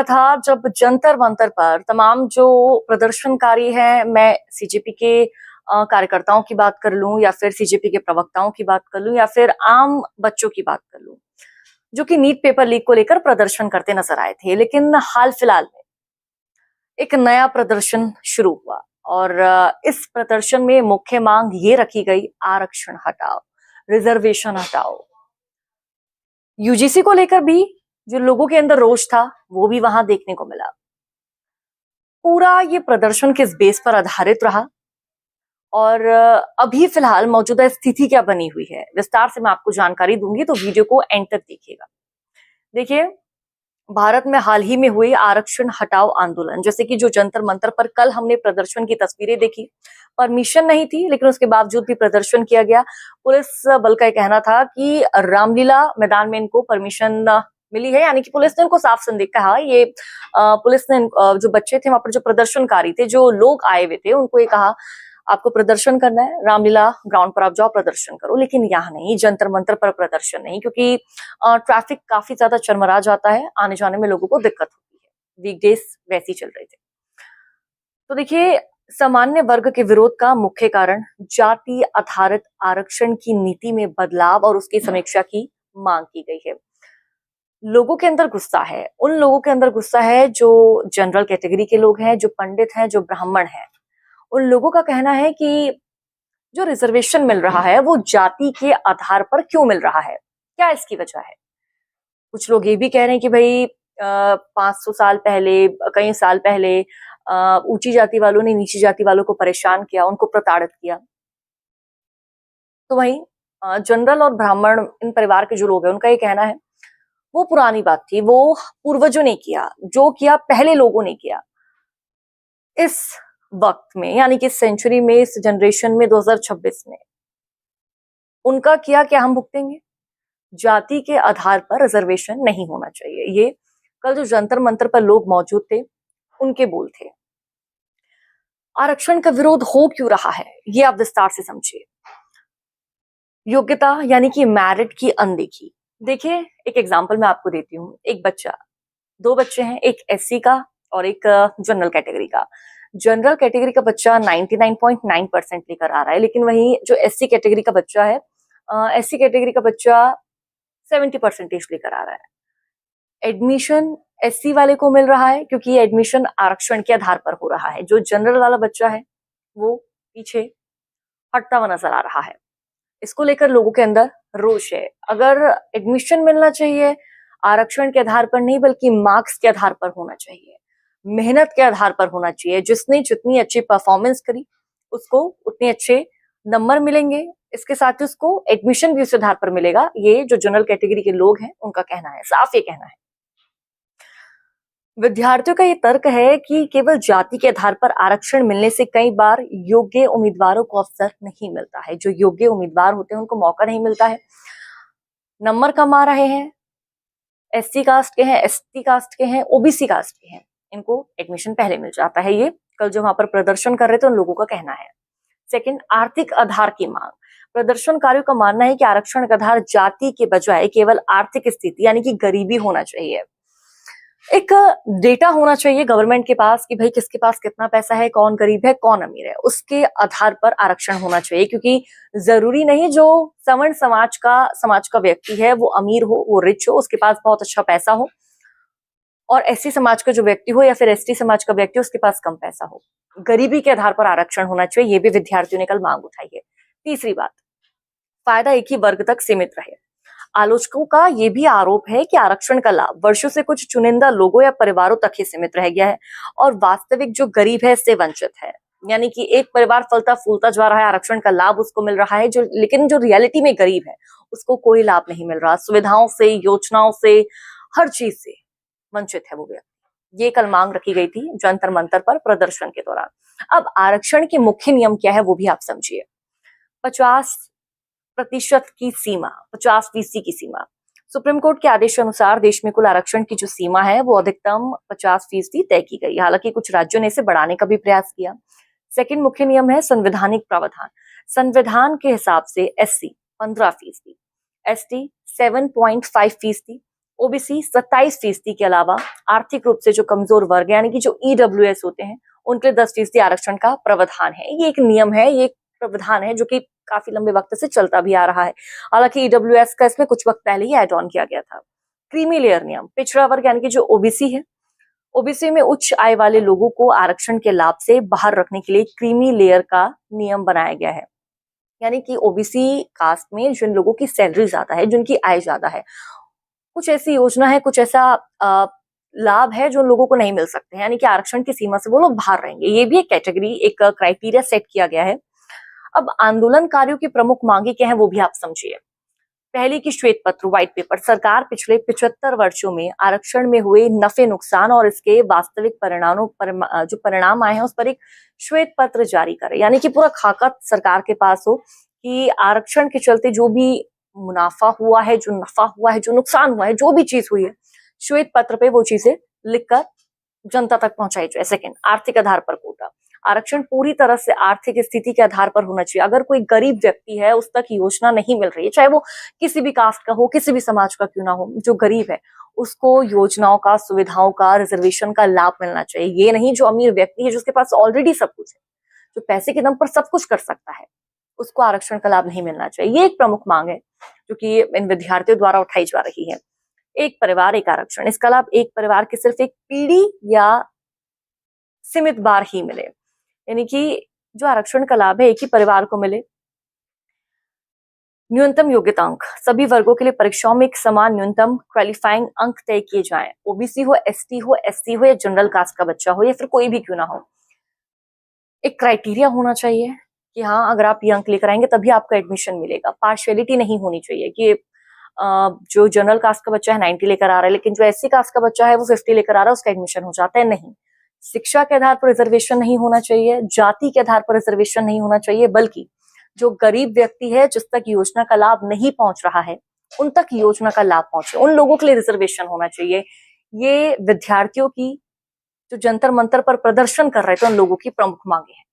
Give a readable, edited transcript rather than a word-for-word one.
था जब जंतर मंतर पर तमाम जो प्रदर्शनकारी हैं, मैं सीजेपी के कार्यकर्ताओं की बात कर लूं या फिर सीजेपी के प्रवक्ताओं की बात कर लूं या फिर आम बच्चों की बात कर लूं, जो कि नीट पेपर लीक को लेकर प्रदर्शन करते नजर आए थे। लेकिन हाल फिलहाल में एक नया प्रदर्शन शुरू हुआ और इस प्रदर्शन में मुख्य मांग ये रखी गई, आरक्षण हटाओ, रिजर्वेशन हटाओ। यूजीसी को लेकर भी जो लोगों के अंदर रोष था वो भी वहां देखने को मिला। पूरा ये प्रदर्शन किस बेस पर आधारित रहा और अभी फिलहाल मौजूदा स्थिति क्या बनी हुई है, विस्तार से मैं आपको जानकारी दूंगी, तो वीडियो को एंड तक देखिएगा। देखिए, भारत में हाल ही में हुए आरक्षण हटाओ आंदोलन, जैसे कि जो जंतर मंतर पर कल हमने प्रदर्शन की तस्वीरें देखी, परमिशन नहीं थी लेकिन उसके बावजूद भी प्रदर्शन किया गया। पुलिस बल का कहना था कि रामलीला मैदान में इनको परमिशन मिली है, यानी कि पुलिस ने उनको साफ संदेश कहा। ये पुलिस ने जो बच्चे थे वहां पर, जो प्रदर्शनकारी थे, जो लोग आए हुए थे, उनको ये कहा आपको प्रदर्शन करना है, रामलीला ग्राउंड पर आप जाओ प्रदर्शन करो, लेकिन यहाँ नहीं, जंतर मंतर पर प्रदर्शन नहीं, क्योंकि ट्रैफिक काफी ज्यादा चरमरा जाता है, आने जाने में लोगों को दिक्कत होती है। वीकडेज वैसे ही चल रहे थे। तो देखिए, सामान्य वर्ग के विरोध का मुख्य कारण जाति आधारित आरक्षण की नीति में बदलाव और उसकी समीक्षा की मांग की गई है। लोगों के अंदर गुस्सा है, उन लोगों के अंदर गुस्सा है जो जनरल कैटेगरी के लोग हैं, जो पंडित हैं, जो ब्राह्मण हैं। उन लोगों का कहना है कि जो रिजर्वेशन मिल रहा है वो जाति के आधार पर क्यों मिल रहा है, क्या इसकी वजह है। कुछ लोग ये भी कह रहे हैं कि भाई 500 साल पहले, कई साल पहले ऊंची जाति वालों ने नीची जाति वालों को परेशान किया, उनको प्रताड़ित किया। तो वहीं जनरल और ब्राह्मण, इन परिवार के जो लोग हैं, उनका ये कहना है वो पुरानी बात थी, वो पूर्वजों ने किया, जो किया पहले लोगों ने किया। इस वक्त में, यानी कि सेंचुरी में, इस जनरेशन में, 2026 में उनका किया क्या हम भुगतेंगे। जाति के आधार पर रिजर्वेशन नहीं होना चाहिए। ये कल जो जंतर मंतर पर लोग मौजूद थे उनके बोल थे। आरक्षण का विरोध हो क्यों रहा है ये आप विस्तार से समझिए। योग्यता यानी कि मेरिट की अनदेखी। देखिए, एक एग्जांपल मैं आपको देती हूँ। एक बच्चा, दो बच्चे हैं, एक एससी का और एक जनरल कैटेगरी का। जनरल कैटेगरी का बच्चा 99.9% लेकर आ रहा है, लेकिन वहीं जो एससी कैटेगरी का बच्चा है, एससी कैटेगरी का बच्चा 70% लेकर आ रहा है। एडमिशन एससी वाले को मिल रहा है क्योंकि ये एडमिशन आरक्षण के आधार पर हो रहा है। जो जनरल वाला बच्चा है वो पीछे हटता हुआ नजर आ रहा है। इसको लेकर लोगों के अंदर रोष है। अगर एडमिशन मिलना चाहिए आरक्षण के आधार पर नहीं, बल्कि मार्क्स के आधार पर होना चाहिए, मेहनत के आधार पर होना चाहिए। जिसने जितनी अच्छी परफॉर्मेंस करी उसको उतने अच्छे नंबर मिलेंगे, इसके साथ ही उसको एडमिशन भी उस आधार पर मिलेगा। ये जो जनरल कैटेगरी के लोग हैं उनका कहना है, साफ ये कहना है। विद्यार्थियों का ये तर्क है कि केवल जाति के आधार पर आरक्षण मिलने से कई बार योग्य उम्मीदवारों को अवसर नहीं मिलता है। जो योग्य उम्मीदवार होते हैं उनको मौका नहीं मिलता है। नंबर कम आ रहे हैं, एससी कास्ट के हैं, एसटी कास्ट के हैं, ओबीसी कास्ट के हैं, इनको एडमिशन पहले मिल जाता है। ये कल जो वहां पर प्रदर्शन कर रहे थे उन लोगों का कहना है। सेकंड, आर्थिक आधार की मांग। प्रदर्शनकारियों का मानना है कि आरक्षण का आधार जाति के बजाय केवल आर्थिक स्थिति यानी कि गरीबी होना चाहिए। एक डेटा होना चाहिए गवर्नमेंट के पास कि भाई किसके पास कितना पैसा है, कौन गरीब है, कौन अमीर है, उसके आधार पर आरक्षण होना चाहिए। क्योंकि जरूरी नहीं जो सवर्ण समाज का व्यक्ति है वो अमीर हो, वो रिच हो, उसके पास बहुत अच्छा पैसा हो, और एससी समाज का जो व्यक्ति हो या फिर एसटी समाज का व्यक्ति हो उसके पास कम पैसा हो। गरीबी के आधार पर आरक्षण होना चाहिए, ये भी विद्यार्थियों ने कल मांग उठाई है। तीसरी बात, फायदा एक ही वर्ग तक सीमित रहे। आलोचकों का यह भी आरोप है कि आरक्षण का लाभ वर्षों से कुछ चुनिंदा लोगों या परिवारों तक ही सीमित रह गया है और वास्तविक जो गरीब है इससे वंचित है। यानी कि एक परिवार फलता फूलता जा रहा है, आरक्षण का लाभ उसको मिल रहा है, जो लेकिन जो रियलिटी में गरीब है उसको कोई लाभ नहीं मिल रहा। सुविधाओं से, योजनाओं से, हर चीज से वंचित है वो व्यक्ति। ये कल मांग रखी गई थी जंतर मंतर पर प्रदर्शन के दौरान। अब आरक्षण के मुख्य नियम क्या है वो भी आप समझिए। 50% की सीमा, 50% की सीमा। सुप्रीम कोर्ट के आदेश अनुसार देश में कुल आरक्षण की जो सीमा है वो अधिकतम 50% तय की गई। हालांकि कुछ राज्यों ने इसे बढ़ाने का भी प्रयास किया। सेकंड मुख्य नियम है संवैधानिक प्रावधान। संविधान के हिसाब से एससी 15%, एसटी 7.5%, ओबीसी 27% के अलावा आर्थिक रूप से जो कमजोर वर्ग यानी कि जो ईडब्ल्यूएस होते हैं उनके लिए 10% आरक्षण का प्रावधान है। ये एक नियम है, ये एक प्रावधान है जो कि काफी लंबे वक्त से चलता भी आ रहा है। हालांकि ईडब्ल्यूएस का इसमें कुछ वक्त पहले ही एड ऑन किया गया था। क्रीमी लेयर नियम, पिछड़ा वर्ग यानी कि जो ओबीसी है, ओबीसी में उच्च आय वाले लोगों को आरक्षण के लाभ से बाहर रखने के लिए क्रीमी लेयर का नियम बनाया गया है। यानी कि ओबीसी कास्ट में जिन लोगों की सैलरी ज्यादा है, जिनकी आय ज्यादा है, कुछ ऐसी योजना है, कुछ ऐसा लाभ है जो लोगों को नहीं मिल सकते हैं, यानी कि आरक्षण की सीमा से वो लोग बाहर रहेंगे। ये भी एक कैटेगरी, एक क्राइटेरिया सेट किया गया है। अब आंदोलनकारियों की प्रमुख मांगे क्या है वो भी आप समझिए। पहली की श्वेत पत्र, व्हाइट पेपर, सरकार पिछले 75 वर्षों में आरक्षण में हुए नफे नुकसान और इसके वास्तविक परिणामों पर जो परिणाम आए हैं उस पर एक श्वेत पत्र जारी करे, यानी कि पूरा खाका सरकार के पास हो कि आरक्षण के चलते जो भी मुनाफा हुआ है, जो नफा हुआ है, जो नुकसान हुआ है, जो भी चीज हुई है, श्वेत पत्र पे वो चीजें लिखकर जनता तक पहुंचाई जाए। सेकंड, आर्थिक आधार पर कोटा, आरक्षण पूरी तरह से आर्थिक स्थिति के आधार पर होना चाहिए। अगर कोई गरीब व्यक्ति है, उस तक योजना नहीं मिल रही है, चाहे वो किसी भी कास्ट का हो, किसी भी समाज का क्यों ना हो, जो गरीब है उसको योजनाओं का, सुविधाओं का, रिजर्वेशन का लाभ मिलना चाहिए। ये नहीं जो अमीर व्यक्ति है, जिसके पास ऑलरेडी सब कुछ है, जो पैसे के दम पर सब कुछ कर सकता है, उसको आरक्षण का लाभ नहीं मिलना चाहिए। ये एक प्रमुख मांग है जो कि इन विद्यार्थियों द्वारा उठाई जा रही है। एक परिवार एक आरक्षण, इसका लाभ एक परिवार की सिर्फ एक पीढ़ी या सीमित बार ही मिले, यानी कि जो आरक्षण का लाभ है एक ही परिवार को मिले। न्यूनतम योग्यता अंक, सभी वर्गों के लिए परीक्षाओं में एक समान न्यूनतम क्वालिफाइंग अंक तय किए जाएं। ओबीसी हो, एसटी हो, एससी हो या जनरल कास्ट का बच्चा हो या फिर कोई भी क्यों ना हो, एक क्राइटेरिया होना चाहिए कि हाँ अगर आप ये अंक लेकर आएंगे तभी आपका एडमिशन मिलेगा। पार्शियलिटी नहीं होनी चाहिए कि जो जनरल कास्ट का बच्चा है 90 लेकर आ रहा है, लेकिन जो एससी कास्ट का बच्चा है वो 50 लेकर आ रहा है, उसका एडमिशन हो जाता है। नहीं, शिक्षा के आधार पर रिजर्वेशन नहीं होना चाहिए, जाति के आधार पर रिजर्वेशन नहीं होना चाहिए, बल्कि जो गरीब व्यक्ति है, जिस तक योजना का लाभ नहीं पहुंच रहा है, उन तक योजना का लाभ पहुंचे, उन लोगों के लिए रिजर्वेशन होना चाहिए। ये विद्यार्थियों की जो जंतर मंतर पर प्रदर्शन कर रहे थे उन लोगों की प्रमुख मांगे हैं।